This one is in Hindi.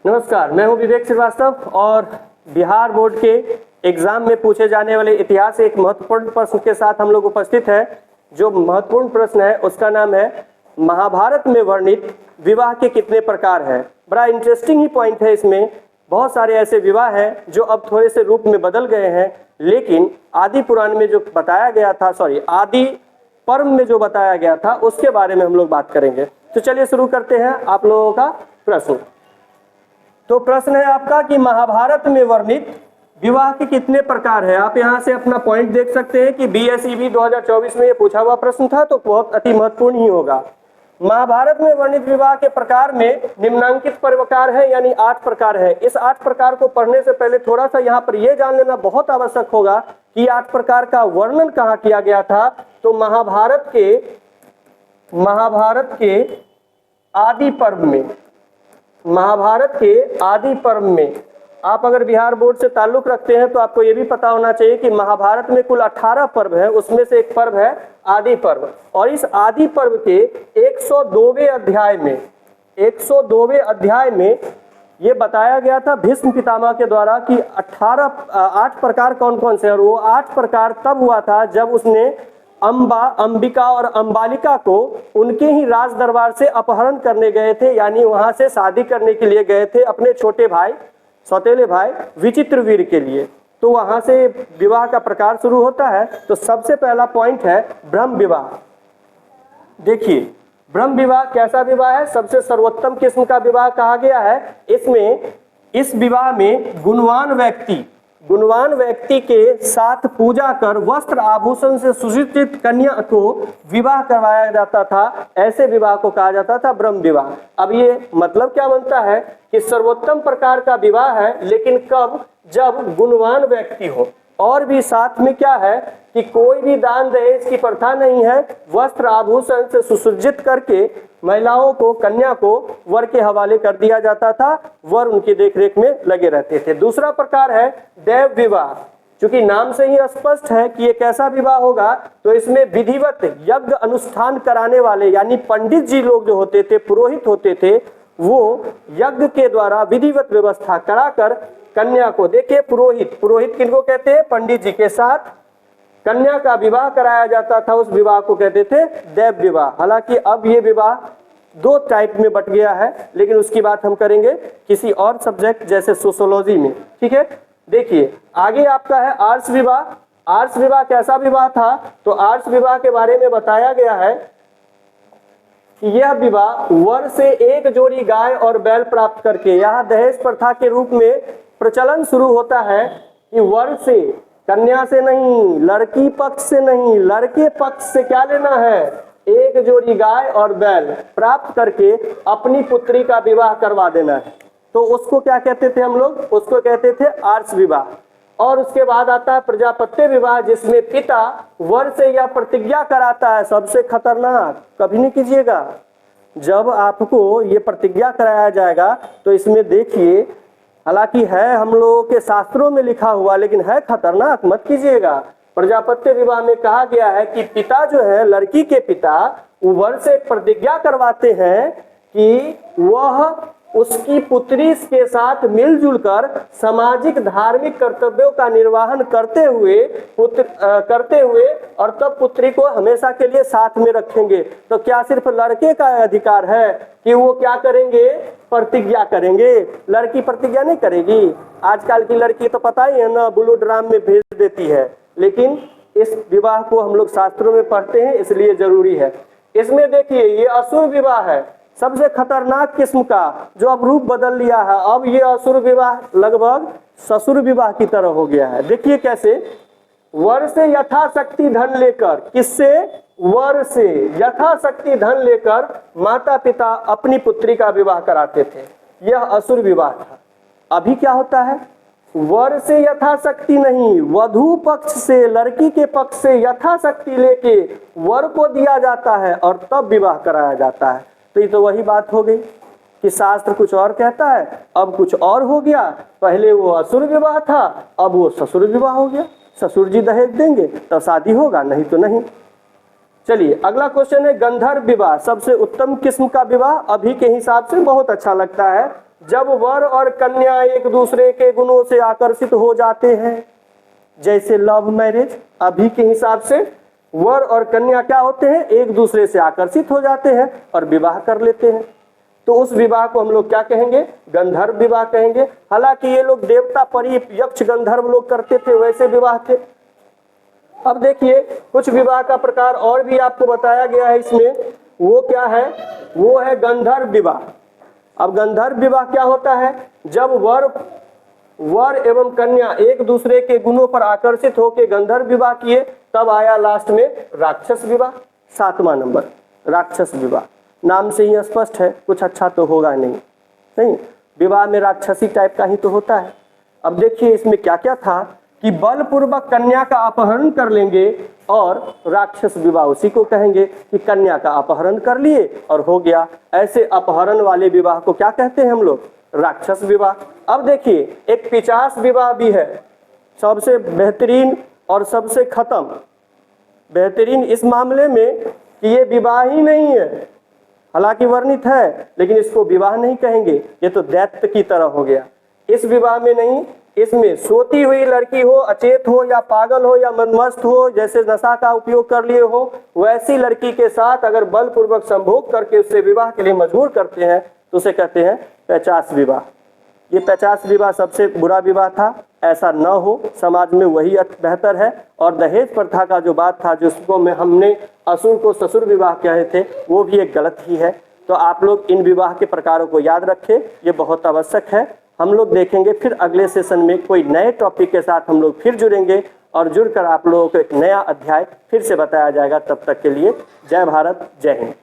नमस्कार, मैं हूं विवेक श्रीवास्तव और बिहार बोर्ड के एग्जाम में पूछे जाने वाले इतिहास से एक महत्वपूर्ण प्रश्न के साथ हम लोग उपस्थित हैं। जो महत्वपूर्ण प्रश्न है उसका नाम है महाभारत में वर्णित विवाह के कितने प्रकार हैं। बड़ा इंटरेस्टिंग ही पॉइंट है। इसमें बहुत सारे ऐसे विवाह हैं जो अब थोड़े से रूप में बदल गए हैं, लेकिन आदि पुराण में जो बताया गया था, आदि पर्व में जो बताया गया था उसके बारे में हम लोग बात करेंगे। तो चलिए शुरू करते हैं आप लोगों का प्रश्न। तो प्रश्न है आपका कि महाभारत में वर्णित विवाह के कितने प्रकार है। आप यहां से अपना पॉइंट देख सकते हैं कि BSEB 2024 में ये पूछा हुआ प्रश्न था, तो बहुत अति महत्वपूर्ण ही होगा। महाभारत में वर्णित विवाह के प्रकार में निम्नांकित प्रकार है, यानी 8 प्रकार है। इस 8 प्रकार को पढ़ने से पहले थोड़ा सा यहाँ पर यह जान लेना बहुत आवश्यक होगा कि 8 प्रकार का वर्णन कहाँ किया गया था। तो महाभारत के आदि पर्व में, महाभारत के आदि पर्व में आप अगर बिहार बोर्ड से ताल्लुक रखते हैं तो आपको यह भी पता होना चाहिए कि महाभारत में कुल 18 पर्व है, उसमें से एक पर्व है आदि पर्व। और इस आदि पर्व के 102वें अध्याय में ये बताया गया था भीष्म पितामह के द्वारा कि 8 प्रकार कौन कौन से हैं। और वो 8 प्रकार तब हुआ था जब उसने अंबिका और अंबालिका को उनके ही राज दरबार से अपहरण करने गए थे, यानी वहां से शादी करने के लिए गए थे अपने छोटे भाई, सौतेले भाई विचित्रवीर के लिए। तो वहां से विवाह का प्रकार शुरू होता है। तो सबसे पहला पॉइंट है ब्रह्म विवाह। देखिए, ब्रह्म विवाह कैसा विवाह है? सबसे सर्वोत्तम किस्म का विवाह कहा गया है। इस विवाह में गुणवान व्यक्ति के साथ पूजा कर वस्त्र आभूषण से सुसज्जित कन्या को विवाह करवाया जाता था। ऐसे विवाह को कहा जाता था ब्रह्म विवाह। अब ये मतलब क्या बनता है कि सर्वोत्तम प्रकार का विवाह है, लेकिन कब? जब गुणवान व्यक्ति हो। और भी साथ में क्या है कि कोई भी दान दहेज की प्रथा नहीं है। वस्त्र आभूषण से सुसज्जित करके महिलाओं को, कन्या को वर के हवाले कर दिया जाता था। वर उनकी देखरेख में लगे रहते थे। दूसरा प्रकार है देव विवाह। चूंकि नाम से ही स्पष्ट है कि ये कैसा विवाह होगा, तो इसमें विधिवत यज्ञ अनुष्ठान कराने वाले, यानी पंडित जी लोग जो होते थे, पुरोहित होते थे, वो यज्ञ के द्वारा विधिवत व्यवस्था कराकर कन्या को, देखिए पुरोहित किनको कहते हैं? पंडित जी के साथ कन्या का विवाह कराया जाता था। उस विवाह को कहते थे देव विवाह। हालांकि अब ये विवाह 2 टाइप में बट गया है, लेकिन उसकी बात हम करेंगे किसी और सब्जेक्ट जैसे सोशियोलॉजी में। ठीक है, देखिए आगे आपका है आर्ष विवाह। आर्ष विवाह कैसा विवाह था? तो आर्ष विवाह के बारे में बताया गया है कि यह विवाह वर से एक जोड़ी गाय और बैल प्राप्त करके, यहाँ दहेज प्रथा के रूप में प्रचलन शुरू होता है कि वर से, कन्या से नहीं, लड़की पक्ष से नहीं, लड़के पक्ष से क्या लेना है? एक जोड़ी गाय और बैल प्राप्त करके अपनी पुत्री का विवाह करवा देना है। तो उसको क्या कहते थे हम लोग? उसको कहते थे आर्ष विवाह। और उसके बाद आता है प्रजापत्य विवाह, जिसमें पिता वर से यह प्रतिज्ञा कराता है। सबसे खतरनाक, कभी नहीं कीजिएगा। जब आपको ये प्रतिज्ञा कराया जाएगा तो इसमें देखिए, हालांकि है हम लोगों के शास्त्रों में लिखा हुआ, लेकिन है खतरनाक, मत कीजिएगा। प्रजापत्य विवाह में कहा गया है कि पिता जो है, लड़की के पिता, वर से प्रतिज्ञा करवाते हैं कि वह उसकी पुत्री के साथ मिलजुल कर सामाजिक धार्मिक कर्तव्यों का निर्वहन करते हुए और तब पुत्री को हमेशा के लिए साथ में रखेंगे। तो क्या सिर्फ लड़के का अधिकार है कि वो क्या करेंगे? प्रतिज्ञा करेंगे। लड़की प्रतिज्ञा नहीं करेगी? आजकल की लड़की तो पता ही है ना, ब्लू ड्राम में भेज देती है। लेकिन इस विवाह को हम लोग शास्त्रों में पढ़ते हैं, इसलिए जरूरी है। इसमें देखिए ये असुर विवाह है, सबसे खतरनाक किस्म का, जो अब रूप बदल लिया है। अब ये असुर विवाह लगभग ससुर विवाह की तरह हो गया है। देखिए कैसे, वर से यथाशक्ति धन लेकर, किससे? वर से यथाशक्ति धन लेकर माता पिता अपनी पुत्री का विवाह कराते थे। यह असुर विवाह था। अभी क्या होता है? वर से यथाशक्ति नहीं, वधू पक्ष से, लड़की के पक्ष से यथाशक्ति लेके वर को दिया जाता है और तब विवाह कराया जाता है। तो ये तो वही बात हो गई कि शास्त्र कुछ और कहता है, अब कुछ और हो गया। पहले वो असुर विवाह था, अब वो ससुर विवाह हो गया। ससुर जी दहेज देंगे तो शादी होगा, नहीं तो नहीं। चलिए अगला क्वेश्चन है गंधर्व विवाह। सबसे उत्तम किस्म का विवाह, अभी के हिसाब से बहुत अच्छा लगता है। जब वर और कन्या एक दूसरे के गुणों से आकर्षित हो जाते हैं, जैसे लव मैरिज, अभी के हिसाब से वर और कन्या क्या होते हैं, एक दूसरे से आकर्षित हो जाते हैं और विवाह कर लेते हैं, तो उस विवाह को हम लोग क्या कहेंगे, गंधर्व विवाह कहेंगे। हालांकि ये लोग देवता, परी, यक्ष, गंधर्व लोग करते थे, वैसे विवाह थे। अब देखिए कुछ विवाह का प्रकार और भी आपको बताया गया है इसमें, वो क्या है, वो है गंधर्व विवाह। अब गंधर्व विवाह क्या होता है, जब वर एवं कन्या एक दूसरे के गुणों पर आकर्षित होकर गंधर्व विवाह किए, तब आया लास्ट में राक्षस विवाह, 7वां नंबर राक्षस विवाह। नाम से ही स्पष्ट है, कुछ अच्छा तो होगा नहीं, विवाह में राक्षसी टाइप का ही तो होता है। अब देखिए इसमें क्या क्या था कि बलपूर्वक कन्या का अपहरण कर लेंगे और राक्षस विवाह उसी को कहेंगे कि कन्या का अपहरण कर लिए और हो गया। ऐसे अपहरण वाले विवाह को क्या कहते हैं हम लोग, राक्षस विवाह। अब देखिए एक पिशाच विवाह भी है, सबसे बेहतरीन और सबसे खत्म। बेहतरीन इस मामले में कि ये विवाह ही नहीं है, हालांकि वर्णित है, लेकिन इसको विवाह नहीं कहेंगे, ये तो दैत्य की तरह हो गया। इस विवाह में नहीं, इसमें सोती हुई लड़की हो, अचेत हो या पागल हो या मदमस्त हो, जैसे नशा का उपयोग कर लिए हो, वैसी लड़की के साथ अगर बलपूर्वक संभोग करके उससे विवाह के लिए मजबूर करते हैं तो उसे कहते हैं पिशाच विवाह। ये पिशाच विवाह सबसे बुरा विवाह था, ऐसा न हो, समाज में वही बेहतर है। और दहेज प्रथा का जो बात था, जिसको में हमने असुर को ससुर विवाह कहे थे, वो भी एक गलत ही है। तो आप लोग इन विवाह के प्रकारों को याद रखें, ये बहुत आवश्यक है। हम लोग देखेंगे फिर अगले सेशन में कोई नए टॉपिक के साथ हम लोग फिर जुड़ेंगे और जुड़कर आप लोगों को एक नया अध्याय फिर से बताया जाएगा। तब तक के लिए जय भारत, जय हिंद।